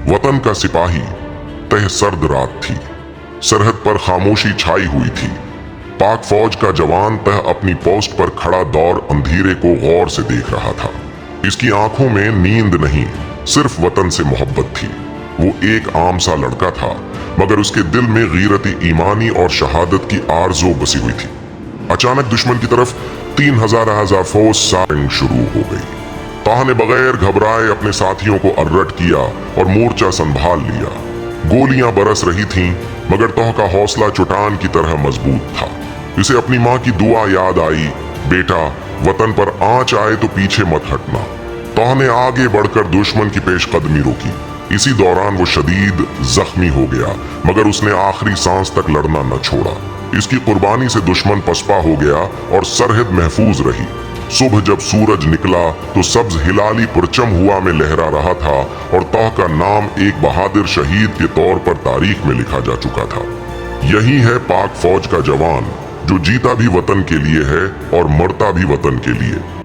वतन का सिपाही, तह सर्द रात थी, सरहद पर खामोशी छाई हुई थी। पाक फौज का जवान तह अपनी पोस्ट पर खड़ा दौर अंधेरे को गौर से देख रहा था। इसकी आंखों में नींद नहीं, सिर्फ वतन से मोहब्बत थी। वो एक आम सा लड़का था, मगर उसके दिल में गीरत ईमानी और शहादत की आरज़ू बसी हुई थी। अचानक दुश्मन की तरफ 3000 फौज फायरिंग शुरू हो गई। ताह ने बगैर घबराए अपने साथियों को अलर्ट किया और मोर्चा संभाल लिया। गोलियां बरस रही थीं, मगर तोह का हौसला चट्टान की तरह मजबूत था। इसे अपनी माँ की दुआ याद आई, बेटा वतन पर आंच आए तो पीछे मत हटना। तोह ने आगे बढ़कर दुश्मन की पेशकदमी रोकी। इसी दौरान वो शदीद जख्मी हो गया, मगर उसने आखिरी सांस तक लड़ना न छोड़ा। इसकी कुर्बानी से दुश्मन पसपा हो गया और सरहद महफूज रही। सुबह जब सूरज निकला तो सब्ज हिलाली परचम हुआ में लहरा रहा था और तोह का नाम एक बहादुर शहीद के तौर पर तारीख में लिखा जा चुका था। यही है पाक फौज का जवान, जो जीता भी वतन के लिए है और मरता भी वतन के लिए।